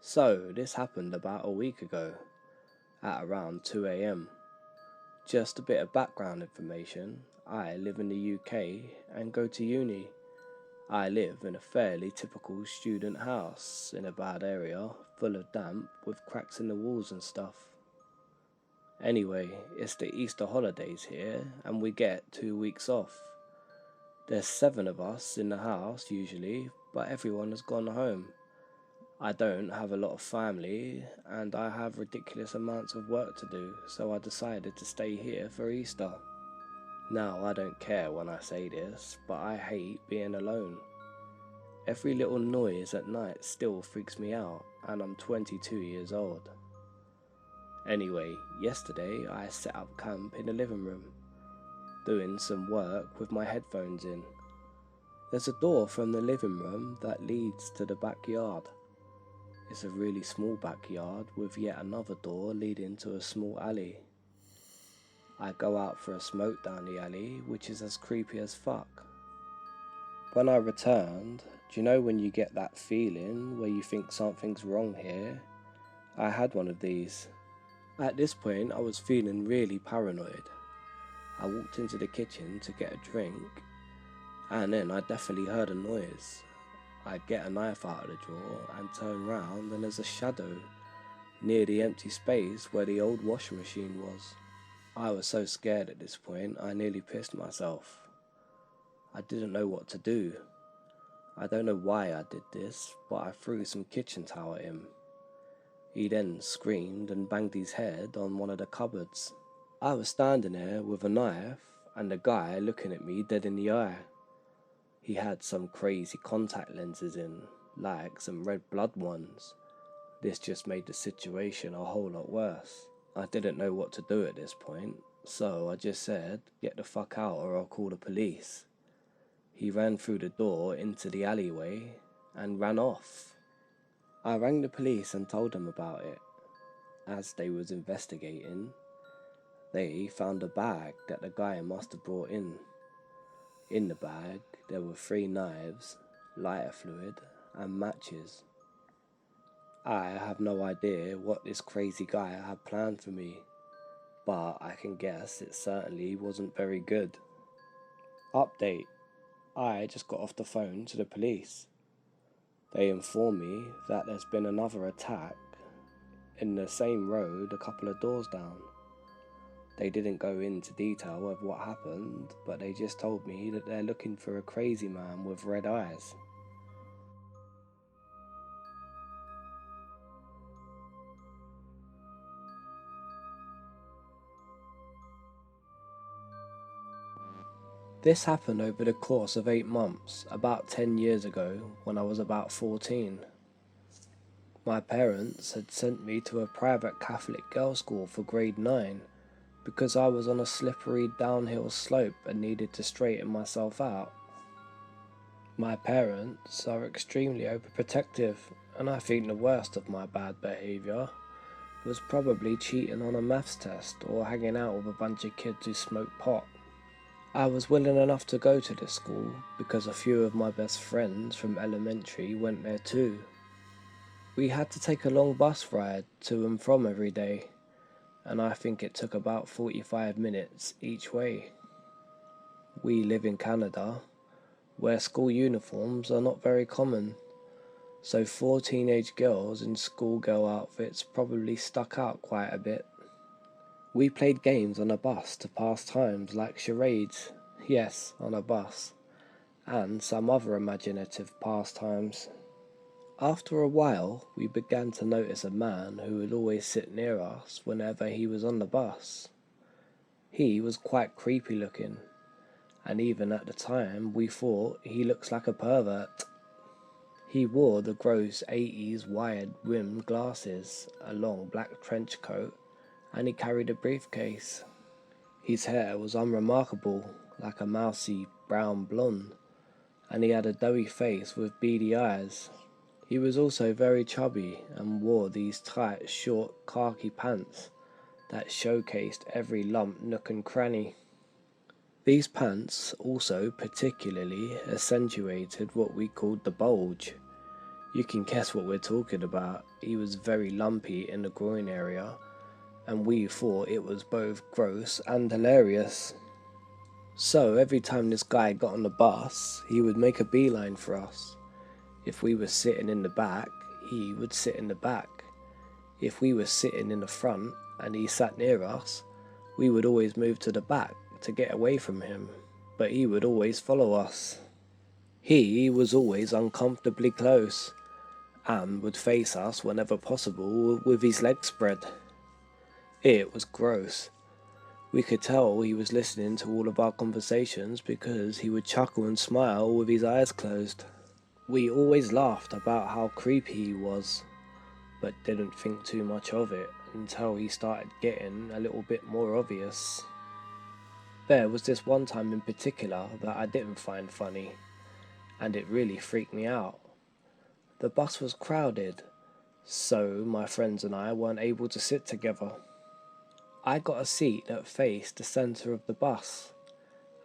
So, this happened about a week ago, at around 2 am. Just a bit of background information. I live in the UK and go to uni. I live in a fairly typical student house in a bad area, full of damp with cracks in the walls and stuff. Anyway, it's the Easter holidays here and we get 2 weeks off. There's 7 of us in the house usually, but everyone has gone home. I don't have a lot of family and I have ridiculous amounts of work to do, so I decided to stay here for Easter. Now, I don't care when I say this, but I hate being alone. Every little noise at night still freaks me out, and I'm 22 years old. Anyway, yesterday I set up camp in the living room, doing some work with my headphones in. There's a door from the living room that leads to the backyard. It's a really small backyard with yet another door leading to a small alley. I go out for a smoke down the alley, which is as creepy as fuck. When I returned, do you know when you get that feeling where you think something's wrong here? I had one of these. At this point, I was feeling really paranoid. I walked into the kitchen to get a drink, and then I definitely heard a noise. I get a knife out of the drawer and turn round, and there's a shadow near the empty space where the old washing machine was. I was so scared at this point I nearly pissed myself. I didn't know what to do. I don't know why I did this, but I threw some kitchen towel at him. He then screamed and banged his head on one of the cupboards. I was standing there with a knife and the guy looking at me dead in the eye. He had some crazy contact lenses in, like some red blood ones. This just made the situation a whole lot worse. I didn't know what to do at this point, so I just said, "Get the fuck out or I'll call the police." He ran through the door into the alleyway and ran off. I rang the police and told them about it. As they was investigating, they found a bag that the guy must have brought in. In the bag, there were 3 knives, lighter fluid, and matches. I have no idea what this crazy guy had planned for me, but I can guess it certainly wasn't very good. Update: I just got off the phone to the police. They informed me that there's been another attack in the same road a couple of doors down. They didn't go into detail of what happened, but they just told me that they're looking for a crazy man with red eyes. This happened over the course of 8 months, about 10 years ago, when I was about 14. My parents had sent me to a private Catholic girls' school for grade 9 because I was on a slippery downhill slope and needed to straighten myself out. My parents are extremely overprotective, and I think the worst of my bad behaviour was probably cheating on a maths test or hanging out with a bunch of kids who smoke pot. I was willing enough to go to this school because a few of my best friends from elementary went there too. We had to take a long bus ride to and from every day, and I think it took about 45 minutes each way. We live in Canada, where school uniforms are not very common, so 4 teenage girls in schoolgirl outfits probably stuck out quite a bit. We played games on a bus to pass times like charades, yes, on a bus, and some other imaginative pastimes. After a while, we began to notice a man who would always sit near us whenever he was on the bus. He was quite creepy looking, and even at the time we thought he looks like a pervert. He wore the gross 80s wide-rimmed glasses, a long black trench coat, and he carried a briefcase. His hair was unremarkable, like a mousy brown blonde, and he had a doughy face with beady eyes. He was also very chubby and wore these tight, short, khaki pants that showcased every lump, nook and cranny. These pants also particularly accentuated what we called the bulge. You can guess what we're talking about. He was very lumpy in the groin area, and we thought it was both gross and hilarious. So every time this guy got on the bus, he would make a beeline for us. If we were sitting in the back, he would sit in the back. If we were sitting in the front and he sat near us, we would always move to the back to get away from him, but he would always follow us. He was always uncomfortably close and would face us whenever possible with his legs spread. It was gross. We could tell he was listening to all of our conversations because he would chuckle and smile with his eyes closed. We always laughed about how creepy he was, but didn't think too much of it until he started getting a little bit more obvious. There was this one time in particular that I didn't find funny, and it really freaked me out. The bus was crowded, so my friends and I weren't able to sit together. I got a seat that faced the centre of the bus,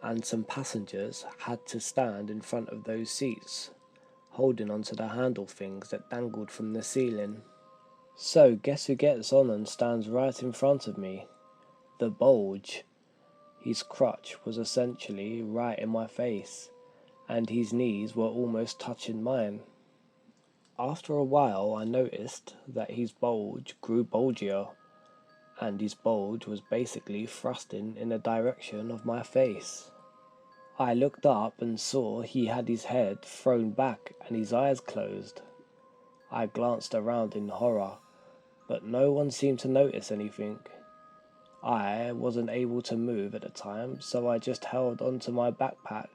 and some passengers had to stand in front of those seats, holding onto the handle things that dangled from the ceiling. So guess who gets on and stands right in front of me? The Bulge. His crutch was essentially right in my face, and his knees were almost touching mine. After a while I noticed that his bulge grew bulgier, and his bulge was basically thrusting in the direction of my face. I looked up and saw he had his head thrown back and his eyes closed. I glanced around in horror, but no one seemed to notice anything. I wasn't able to move at the time, so I just held onto my backpack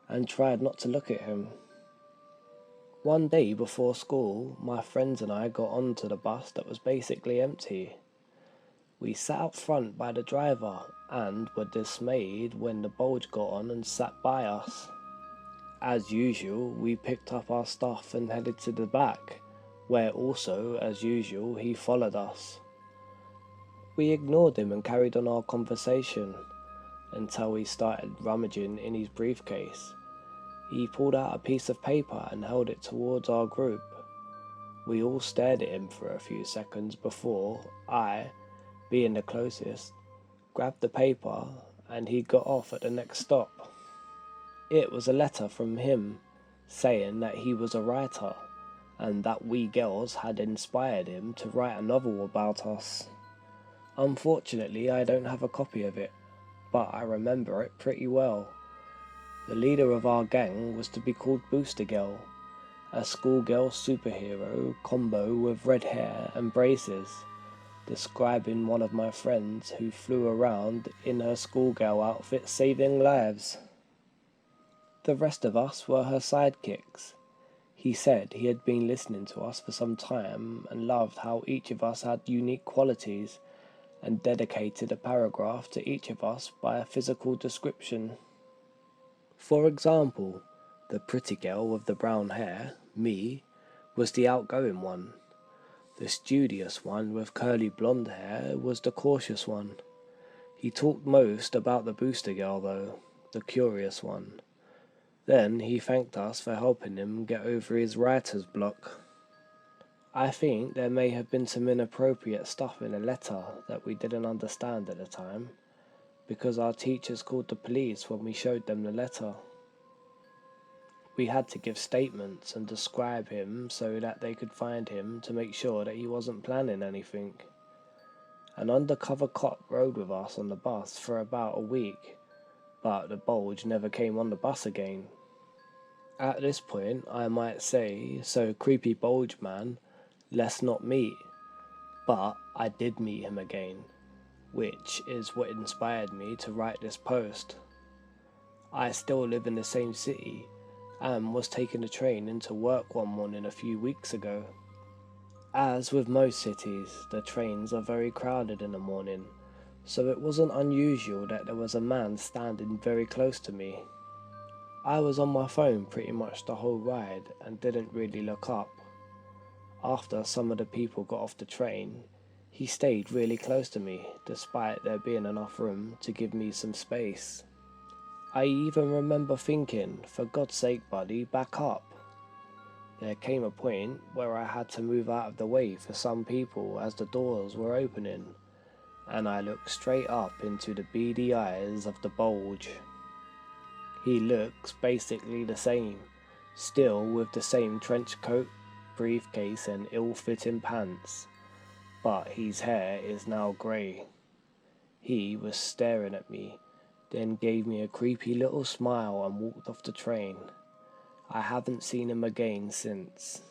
and tried not to look at him. One day before school, my friends and I got onto the bus that was basically empty. We sat up front by the driver and were dismayed when the Bulge got on and sat by us. As usual, we picked up our stuff and headed to the back, where also, as usual, he followed us. We ignored him and carried on our conversation until he started rummaging in his briefcase. He pulled out a piece of paper and held it towards our group. We all stared at him for a few seconds before I, being the closest, grabbed the paper and he got off at the next stop. It was a letter from him saying that he was a writer and that we girls had inspired him to write a novel about us. Unfortunately, I don't have a copy of it, but I remember it pretty well. The leader of our gang was to be called Booster Girl, a schoolgirl superhero combo with red hair and braces, describing one of my friends who flew around in her schoolgirl outfit saving lives. The rest of us were her sidekicks. He said he had been listening to us for some time and loved how each of us had unique qualities and dedicated a paragraph to each of us by a physical description. For example, the pretty girl with the brown hair, me, was the outgoing one. The studious one with curly blonde hair was the cautious one. He talked most about the Booster Girl though, the curious one. Then he thanked us for helping him get over his writer's block. I think there may have been some inappropriate stuff in the letter that we didn't understand at the time, because our teachers called the police when we showed them the letter. We had to give statements and describe him so that they could find him to make sure that he wasn't planning anything. An undercover cop rode with us on the bus for about a week, but the Bulge never came on the bus again. At this point, I might say, so creepy Bulge man, let's not meet. But I did meet him again, which is what inspired me to write this post. I still live in the same city and was taking the train into work one morning a few weeks ago. As with most cities, the trains are very crowded in the morning, so it wasn't unusual that there was a man standing very close to me. I was on my phone pretty much the whole ride and didn't really look up. After some of the people got off the train, he stayed really close to me despite there being enough room to give me some space. I even remember thinking, for God's sake buddy, back up. There came a point where I had to move out of the way for some people as the doors were opening, and I looked straight up into the beady eyes of the BULGE. He looks basically the same, still with the same trench coat, briefcase and ill-fitting pants, but his hair is now grey. He was staring at me, then gave me a creepy little smile and walked off the train. I haven't seen him again since.